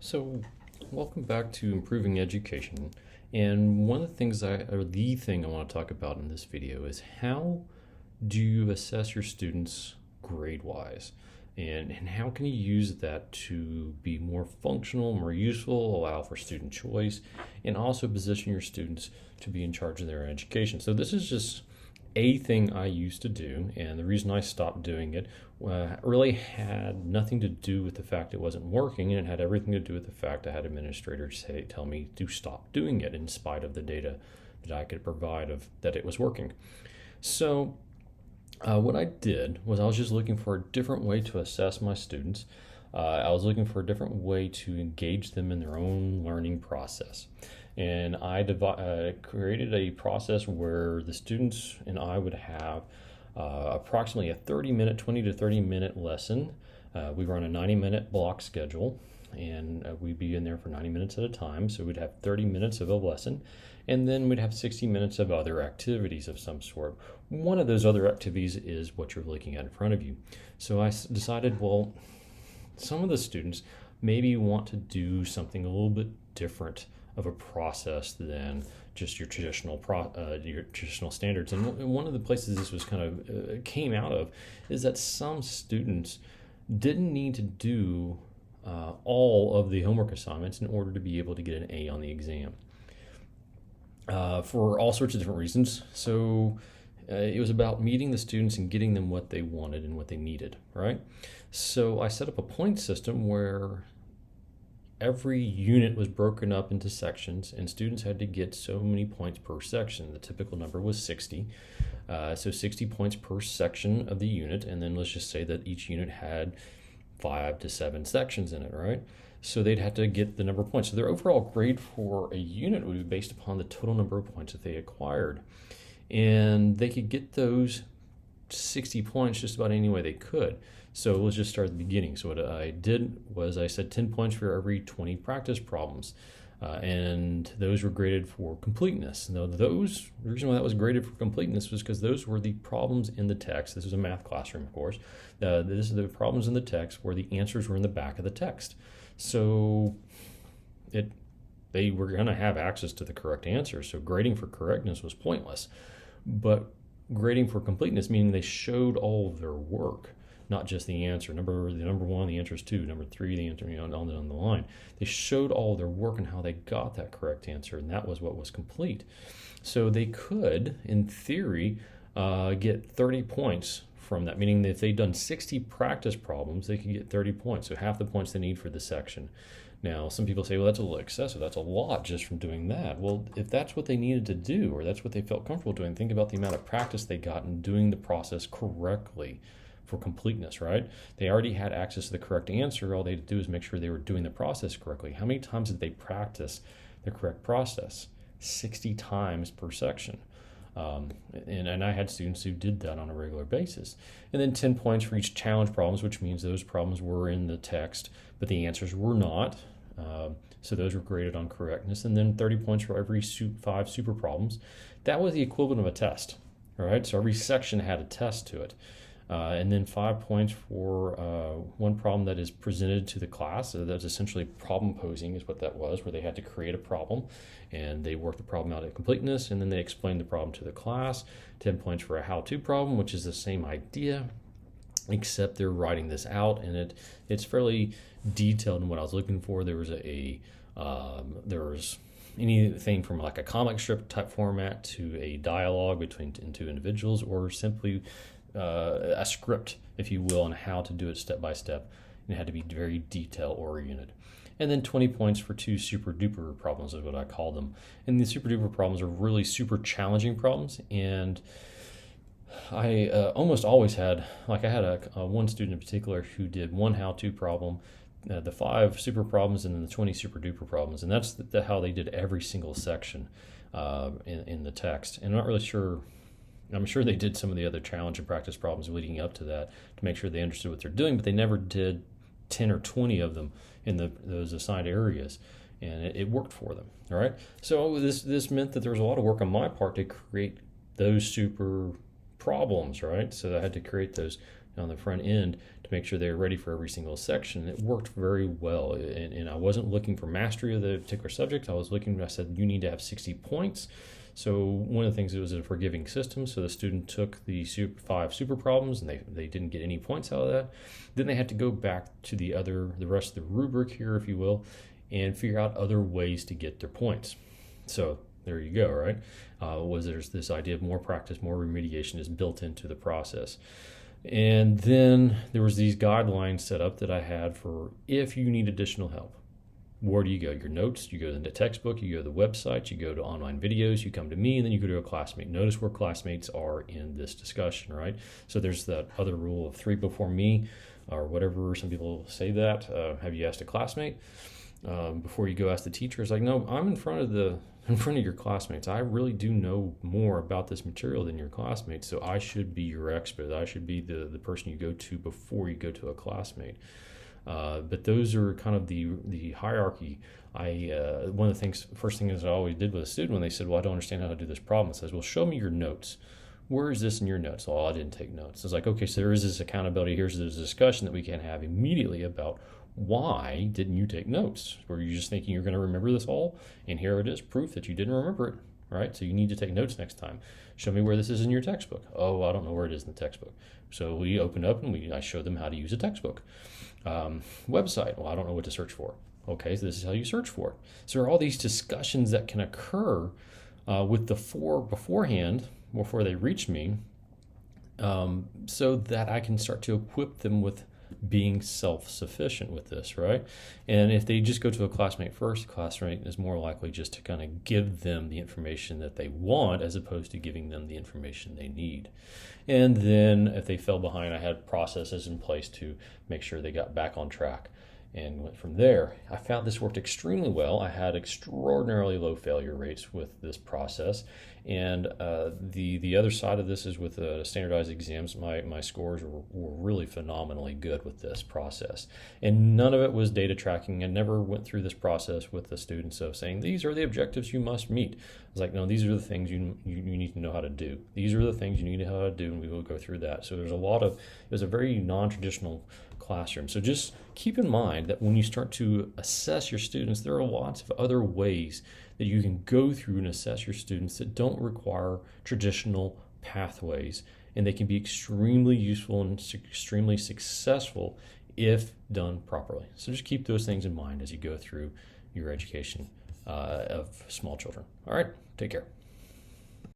So, welcome back to Improving Education. And one of the things or the thing I want to talk about in this video is how do you assess your students grade wise? And how can you use that to be more functional, more useful, allow for student choice, and also position your students to be in charge of their education? So, this is just a thing I used to do, and the reason I stopped doing it really had nothing to do with the fact it wasn't working, and it had everything to do with the fact I had administrators tell me to stop doing it in spite of the data that I could provide of that it was working. So what I did was I was just looking for a different way to assess my students. I was looking for a different way to engage them in their own learning process. And I created a process where the students and I would have approximately a 20 to 30 minute lesson. We run a 90-minute block schedule, and we'd be in there for 90 minutes at a time. So we'd have 30 minutes of a lesson, and then we'd have 60 minutes of other activities of some sort. One of those other activities is what you're looking at in front of you. So I decided, well, some of the students maybe want to do something a little bit different of a process than just your traditional standards. And one of the places this was kind of came out of is that some students didn't need to do all of the homework assignments in order to be able to get an A on the exam for all sorts of different reasons. So it was about meeting the students and getting them what they wanted and what they needed, right? So I set up a point system where every unit was broken up into sections, and students had to get so many points per section. The typical number was 60. So 60 points per section of the unit, and then let's just say that each unit had 5 to 7 sections in it, right? So they'd have to get the number of points. So their overall grade for a unit would be based upon the total number of points that they acquired. And they could get those 60 points just about any way they could. So let's just start at the beginning. So what I did was I said 10 points for every 20 practice problems. And those were graded for completeness. Now the reason why that was graded for completeness was because those were the problems in the text. This was a math classroom, of course. This is the problems in the text where the answers were in the back of the text. So they were going to have access to the correct answer. So grading for correctness was pointless. But grading for completeness, meaning they showed all of their work, not just the answer. Number one, the answer is 2. Number 3, the answer, on down the line. They showed all of their work and how they got that correct answer, and that was what was complete. So they could, in theory, get 30 points from that, meaning that if they'd done 60 practice problems, they could get 30 points, so half the points they need for the section. Now, some people say, well, that's a little excessive. That's a lot just from doing that. Well, if that's what they needed to do, or that's what they felt comfortable doing, think about the amount of practice they got in doing the process correctly for completeness, right? They already had access to the correct answer. All they had to do is make sure they were doing the process correctly. How many times did they practice the correct process? 60 times per section. And I had students who did that on a regular basis. And then 10 points for each challenge problems, which means those problems were in the text, but the answers were not. So those were graded on correctness. And then 30 points for every 5 super problems. That was the equivalent of a test, all right? So every section had a test to it. And then 5 points for one problem that is presented to the class. So that's essentially problem posing is what that was, where they had to create a problem and they worked the problem out at completeness, and then they explained the problem to the class. 10 points for a how-to problem, which is the same idea, except they're writing this out, and it's fairly detailed in what I was looking for. There was there was anything from like a comic strip type format to a dialogue between two individuals, or simply a script, if you will, on how to do it step by step, and it had to be very detail oriented. And then 20 points for 2 super duper problems is what I call them. And the super duper problems are really super challenging problems, and I almost always had, like I had a one student in particular who did one how-to problem, the 5 super problems, and then the 20 super duper problems, and that's how they did every single section in the text. And I'm not really sure. I'm sure they did some of the other challenge and practice problems leading up to that to make sure they understood what they're doing, but they never did 10 or 20 of them in those assigned areas, and it worked for them. All right. So this meant that there was a lot of work on my part to create those super problems, right? So I had to create those on the front end to make sure they're ready for every single section. It worked very well, and I wasn't looking for mastery of the particular subject. I said, you need to have 60 points. So one of the things, it was a forgiving system. So the student took the 5 super problems, and they didn't get any points out of that. Then they had to go back to the rest of the rubric here, if you will, and figure out other ways to get their points. So there you go, right? There's this idea of more practice, more remediation is built into the process. And then there was these guidelines set up that I had for if you need additional help. Where do you go? Your notes, you go to the textbook, you go to the website, you go to online videos, you come to me, and then you go to a classmate. Notice where classmates are in this discussion, right? So there's that other rule of 3 before me, or whatever, some people say that. Have you asked a classmate? Before you go ask the teacher. It's like, no, I'm in front of your classmates. I really do know more about this material than your classmates, so I should be your expert. I should be the person you go to before you go to a classmate. But those are kind of the hierarchy. One of the first things I always did with a student when they said, well, I don't understand how to do this problem, I says, well, show me your notes. Where is this in your notes? Oh, I didn't take notes. It's like, okay, so there is this accountability. Here's this discussion that we can have immediately about why didn't you take notes? Were you just thinking you're going to remember this all? And here it is, proof that you didn't remember it, right? So you need to take notes next time. Show me where this is in your textbook. Oh, I don't know where it is in the textbook. So we open up and I show them how to use a textbook. Website, well, I don't know what to search for. Okay, so this is how you search for it. So there are all these discussions that can occur with the 4 beforehand, before they reach me, so that I can start to equip them with being self-sufficient with this, right? And if they just go to a classmate first, the classmate is more likely just to kind of give them the information that they want as opposed to giving them the information they need. And then if they fell behind, I had processes in place to make sure they got back on track and went from there. I found this worked extremely well. I had extraordinarily low failure rates with this process. And the other side of this is with standardized exams, my scores were really phenomenally good with this process. And none of it was data tracking. I never went through this process with the students of saying, these are the objectives you must meet. I was like, no, these are the things you need to know how to do. These are the things you need to know how to do, and we will go through that. So it was a very non-traditional classroom. So just keep in mind that when you start to assess your students, there are lots of other ways that you can go through and assess your students that don't require traditional pathways, and they can be extremely useful and extremely successful if done properly. So just keep those things in mind as you go through your education of small children. All right, take care.